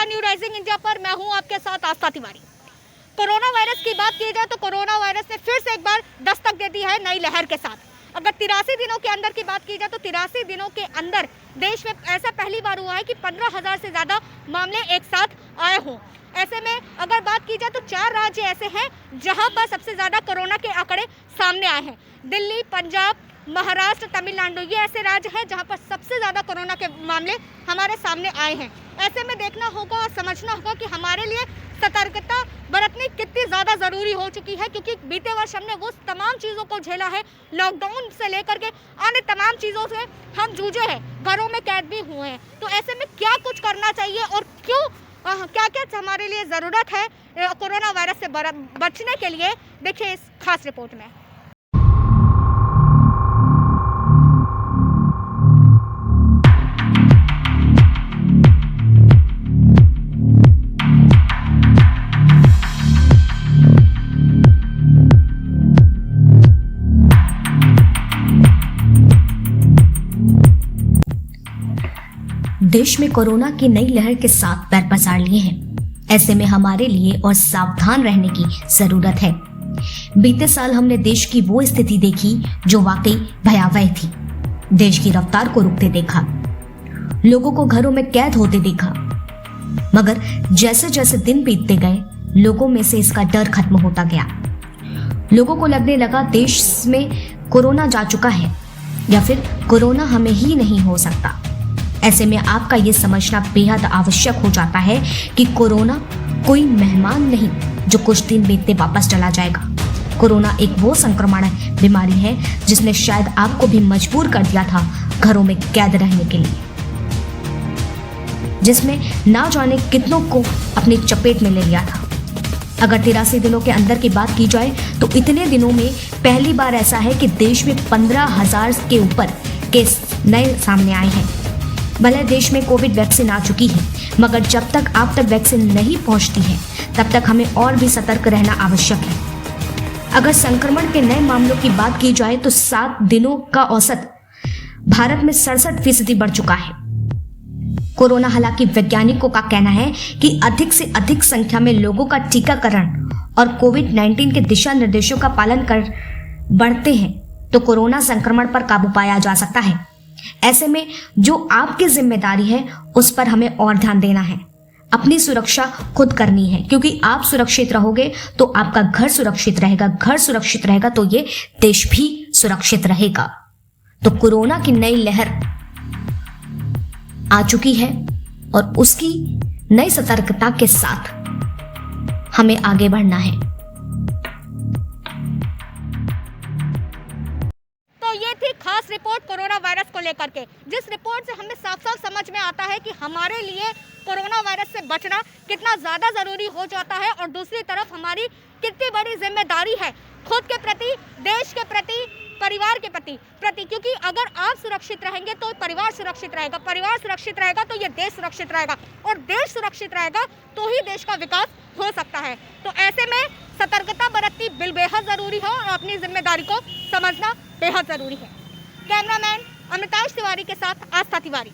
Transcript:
नमस्कार new rising India पर मैं हूं आपके साथ आस्था तिवारी। कोरोना वायरस की बात की जाए तो कोरोना वायरस ने फिर से एक बार दस्तक दे दी है नई लहर के साथ। अगर 83 दिनों के अंदर की बात की जाए तो 83 दिनों के अंदर देश में ऐसा पहली बार हुआ है कि 15,000 से ज़्यादा मामले एक साथ आए हों। ऐसे में अगर बात की जाए तो 4 राज्य ऐसे हैं जहां पर सबसे ज़्यादा कोरोना के आंकड़े सामने आए हैं। दिल्ली, पंजाब, महाराष्ट्र, तमिलनाडु, ये ऐसे राज्य हैं जहां पर सबसे ज़्यादा कोरोना के मामले हमारे सामने आए हैं। ऐसे में देखना होगा और समझना होगा कि हमारे लिए सतर्कता बरतनी कितनी ज़्यादा ज़रूरी हो चुकी है, क्योंकि बीते वर्ष हमने वो तमाम चीज़ों को झेला है। लॉकडाउन से लेकर के अन्य तमाम चीज़ों से हम जूझे हैं, घरों में कैद भी हुए हैं। तो ऐसे में क्या कुछ करना चाहिए और क्यों क्या क्या हमारे लिए ज़रूरत है कोरोना वायरस से बचने के लिए, देखिए इस खास रिपोर्ट में। देश में कोरोना की नई लहर के साथ पैर पसार लिए हैं। ऐसे में हमारे लिए और सावधान रहने की जरूरत है। बीते साल हमने देश की वो स्थिति देखी जो वाकई भयावह थी। देश की रफ्तार को रुकते देखा, लोगों को घरों में कैद होते देखा, मगर जैसे जैसे दिन बीतते गए लोगों में से इसका डर खत्म होता गया। लोगों को लगने लगा देश में कोरोना जा चुका है या फिर कोरोना हमें ही नहीं हो सकता। ऐसे में आपका ये समझना बेहद आवश्यक हो जाता है कि कोरोना कोई मेहमान नहीं जो कुछ दिन बीतते वापस चला जाएगा। कोरोना एक वो संक्रमण बीमारी है जिसने शायद आपको भी मजबूर कर दिया था घरों में कैद रहने के लिए, जिसमें ना जाने कितनों को अपनी चपेट में ले लिया था। अगर 83 दिनों के अंदर की बात की जाए तो इतने दिनों में पहली बार ऐसा है कि देश में 15,000 के ऊपर केस नए सामने आए हैं। भले देश में कोविड वैक्सीन आ चुकी है, मगर जब तक आप तक वैक्सीन नहीं पहुंचती है तब तक हमें और भी सतर्क रहना आवश्यक है। अगर संक्रमण के नए मामलों की बात की जाए तो 7 दिनों का औसत भारत में 67% बढ़ चुका है। कोरोना हालांकि वैज्ञानिकों का कहना है कि अधिक से अधिक संख्या में लोगों का टीकाकरण और कोविड-19 के दिशा निर्देशों का पालन कर बढ़ते हैं तो कोरोना संक्रमण पर काबू पाया जा सकता है। ऐसे में जो आपकी जिम्मेदारी है उस पर हमें और ध्यान देना है। अपनी सुरक्षा खुद करनी है, क्योंकि आप सुरक्षित रहोगे तो आपका घर सुरक्षित रहेगा, घर सुरक्षित रहेगा तो ये देश भी सुरक्षित रहेगा। तो कोरोना की नई लहर आ चुकी है और उसकी नई सतर्कता के साथ हमें आगे बढ़ना है। ये थी खास रिपोर्ट कोरोना वायरस को लेकर के, जिस रिपोर्ट से हमें साफ साफ समझ में आता है कि हमारे लिए कोरोना वायरस से बचना कितना ज़्यादा ज़रूरी हो जाता है और दूसरी तरफ हमारी कितनी बड़ी जिम्मेदारी है खुद के प्रति, देश के प्रति, परिवार के प्रति, क्योंकि अगर आप सुरक्षित रहेंगे तो परिवार सुरक्षित रहेगा, परिवार सुरक्षित रहेगा तो ये देश सुरक्षित रहेगा और देश सुरक्षित रहेगा तो ही देश का विकास हो सकता है। तो ऐसे में सतर्कता बरतनी बेहद ज़रूरी है और अपनी जिम्मेदारी को समझना बेहद ज़रूरी है। कैमरामैन अमिताभ तिवारी के साथ आस्था तिवारी।